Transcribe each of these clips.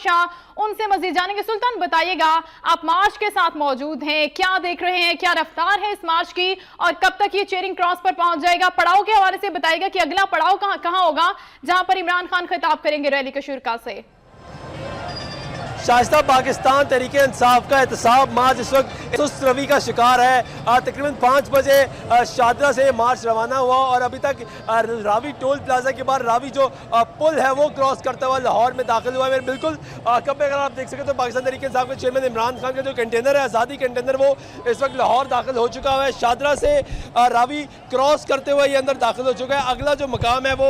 शाह, उनसे मजीद जानेंगे। सुल्तान, बताइएगा, आप मार्च के साथ मौजूद हैं, क्या देख रहे हैं, क्या रफ्तार है इस मार्च की और कब तक ये चेयरिंग क्रॉस पर पहुंच जाएगा? पड़ाव के हवाले से बताइएगा कि अगला पड़ाव कहां होगा जहां पर इमरान खान खिताब करेंगे रैली के शुरा से। शाइस्ता पाकिस्तान तहरीके इंसाफ का एहतसाब मार्च इस वक्त सुस्त रवि का शिकार है। तकरीबन 5 बजे शादरा से मार्च रवाना हुआ और अभी तक रावी टोल प्लाजा के बाद रावी जो पुल है वो क्रॉस करता हुआ लाहौर में दाखिल हुआ है। बिल्कुल कब अगर आप देख सकें तो पाकिस्तान तहरीके इंसाफ के चेयरमैन इमरान खान का जो कंटेनर है, आज़ादी कंटेनर, वो इस वक्त लाहौर दाखिल हो चुका है। शादरा से रावी क्रॉस करते हुए ये अंदर दाखिल हो चुका है। अगला जो मकाम है वो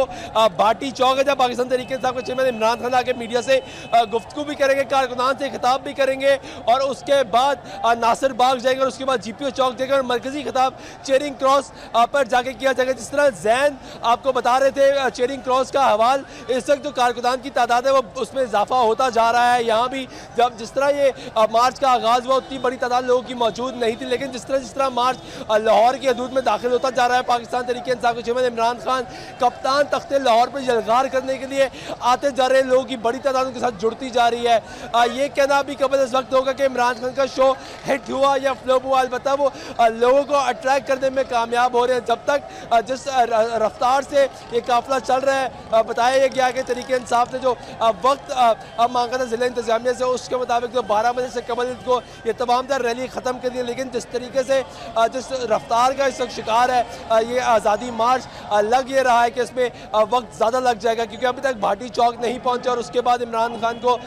भाटी चौक है, जहाँ पाकिस्तान तहरीके इंसाफ के चेयरमैन इमरान खान आके मीडिया से गुफ्तगू भी करेंगे, कारकुनान से खिताब भी करेंगे और उसके बाद नासिर बाग जाएंगे और उसके बाद जीपीओ चौक जाएंगे और मरकजी खिताब चेयरिंग क्रॉस पर जाके किया जाएगा। जिस तरह जैन आपको बता रहे थे चेयरिंग क्रॉस का हवाल, इस वक्त जो कारकुनान की तादाद है वो उसमें इजाफा होता जा रहा है। यहाँ भी जब जिस तरह ये मार्च का आगाज़ हुआ उतनी बड़ी तादाद लोगों की मौजूद नहीं थी, लेकिन जिस तरह मार्च लाहौर की हदूद में दाखिल होता जा रहा है, पाकिस्तान तहरीके इंसाफ के चेयरमैन इमरान खान कप्तान तख्ते लाहौर पर यलगार करने के लिए आते जा रहे लोगों की बड़ी तादाद उनके साथ जुड़ती जा रही है। ये कहना भी कबल इस वक्त होगा कि इमरान खान का शो हिट हुआ या फ्लॉप हुआ, अलबत्ता वो लोगों को अट्रैक्ट करने में कामयाब हो रहे हैं। जब तक जिस रफ्तार से ये काफिला चल रहा है, बताया गया कि तहरीके इंसाफ ने जो वक्त मांगा था जिला इंतजामिया से, उसके मुताबिक जो 12 बजे से कबल को ये तमाम तर रैली ख़त्म कर दी। लेकिन जिस तरीके से जिस रफ्तार का इस वक्त शिकार है ये आज़ादी मार्च, लग ये रहा है कि इसमें वक्त ज़्यादा लग जाएगा, क्योंकि अभी तक भाटी चौक नहीं पहुँचा और उसके बाद इमरान खान को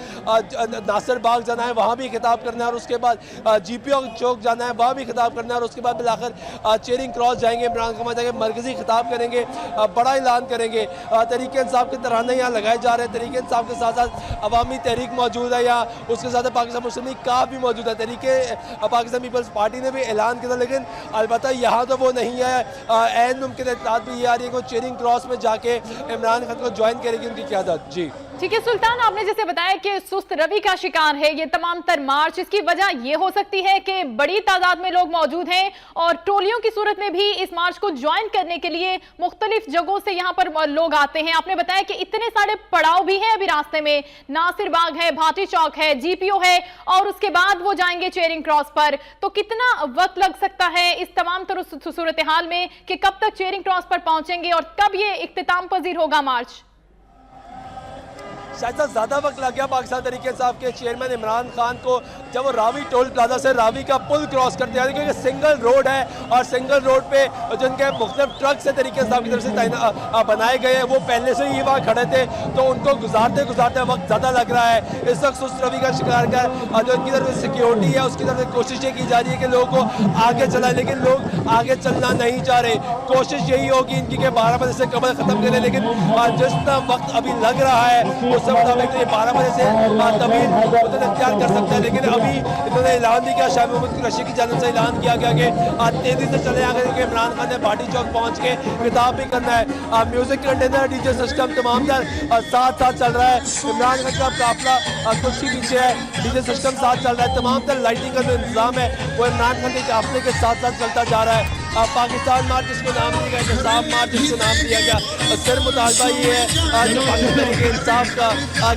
नासिर बाग जाना है, वहाँ भी खिताब करना है और उसके बाद जीपीओ चौक जाना है, वहाँ भी खिताब करना है और उसके बाद मिलाकर चेयरिंग क्रॉस जाएंगे, इमरान खान जाएंगे, मरकजी खिताब करेंगे, बड़ा ऐलान करेंगे। तहरीके इंसाफ के तराने यहाँ लगाए जा रहे हैं। तहरीके इंसाफ के साथ साथ अवामी तहरीक मौजूद है यहाँ, उसके साथ पाकिस्तान मुस्लिम लीग का भी मौजूद है। तहरीके पाकिस्तान पीपल्स पार्टी ने भी ऐलान किया था, लेकिन अलबत्ता यहाँ तो वो नहीं है। ऐन मुमकिन इत्तेहाद भी ये आ रही है कि चेयरिंग क्रॉस में जाके इमरान खान को ज्वाइन करेगी उनकी क़यादत। जी ठीक है सुल्तान, आपने जैसे बताया कि सुस्त रवि का शिकार है ये तमाम तर मार्च। इसकी वजह ये हो सकती है कि बड़ी तादाद में लोग मौजूद हैं और टोलियों की सूरत में भी इस मार्च को ज्वाइन करने के लिए मुख्तलिफ जगहों से यहाँ पर लोग आते हैं। आपने बताया कि इतने सारे पड़ाव भी हैं अभी रास्ते में, नासिर बाग है, भाटी चौक है, जीपीओ है और उसके बाद वो जाएंगे चेयरिंग क्रॉस पर। तो कितना वक्त लग सकता है इस तमाम तर सूरत हाल में कि कब तक चेयरिंग क्रॉस पर पहुंचेंगे और कब ये इख्तिताम पजीर होगा मार्च? शायद ज़्यादा वक्त लग गया पाकिस्तान तहरीके इंसाफ के चेयरमैन इमरान खान को जब वो रावी टोल प्लाजा से रावी का पुल क्रॉस करते हैं, क्योंकि सिंगल रोड है और सिंगल रोड पे जिनके मुख्तलिफ ट्रक से तहरीके इंसाफ की तरफ से बनाए गए हैं वो पहले से ही वहाँ खड़े थे, तो उनको गुजारते गुजारते वक्त ज़्यादा लग रहा है। इस वक्त सुस्त रवि का शिकार का जो इनकी तरफ सिक्योरिटी है उसकी तरफ से कोशिश ये की जा रही है कि लोगों को आगे चलाए, लेकिन लोग आगे चलना नहीं चाह रहे। कोशिश यही होगी इनकी कि 12 बजे से कबल ख़त्म करें, लेकिन जिस तरह वक्त अभी लग रहा है उस मुताबिक तो ये 12 बजे से तमील इख्तियार कर सकते हैं। लेकिन अभी इन्होंने ऐलान भी किया, शाह महमूद कुरैशी की जानिब से ऐलान किया गया कि तेजी से चले आगे कि इमरान खान ने भाटी चौक पहुंच के खिताब भी करना है। म्यूजिक कंटेनर, डीजे सिस्टम तमाम साथ साथ चल रहा है। इमरान खान का काफिला कुछ ही पीछे है, डीजे सिस्टम साथ चल रहा है। तमाम तर लाइटिंग का जो इंतजाम है वो इमरान खान के काफिले के साथ साथ चलता जा रहा है। पाकिस्तान मार्च जिसको नाम दिया गया, इंसाफ मार्च जिसको नाम दिया गया, सिर मुतालबा ये है जो पाकिस्तान तहरीके इंसाफ का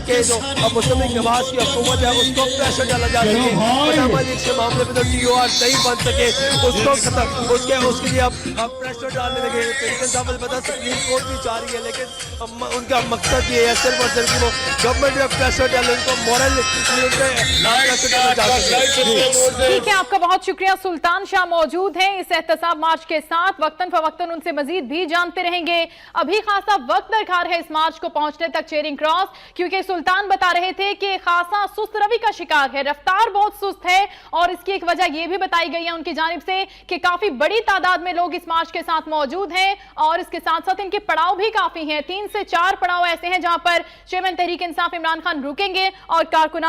के जो मुस्लिम लीग नवाज की हुकूमत है उसको प्रेशर डाला जा सके, पनामा लीग के मामले में जो TOR नहीं बन सके उसको खत्म उसके लिए अब प्रेशर डालने लगे। तहरीके इंसाफ अलबत्ता सुप्रीम कोर्ट भी जा रही है, लेकिन उनका मकसद ये है सिर्फ और सिर्फ वो गवर्नमेंट में प्रेशर डाले, उनको मॉरल प्रेशर डाला जा सके। ठीक है, आपका बहुत शुक्रिया। सुल्तान शाह मौजूद हैं इस एहतसाब मार्च के साथ, वक्तन फवक्तन उनसे मजीद भी जानते रहेंगे। अभी खासा वक्त दरकार है इस मार्च को पहुंचने तक चेयरिंग क्रॉस, क्योंकि सुल्तान बता रहे थे कि खासा सुस्त रवि का शिकार है, रफ्तार बहुत सुस्त है और इसकी एक वजह यह भी बताई गई है उनकी जानिब से कि काफी बड़ी तादाद में लोग इस मार्च के साथ मौजूद हैं और इसके साथ साथ इनके पड़ाव भी काफी हैं। 3 से 4 पड़ाव ऐसे हैं जहां पर चेयरमैन तहरीक इंसाफ इमरान खान रुकेंगे और कारकुनान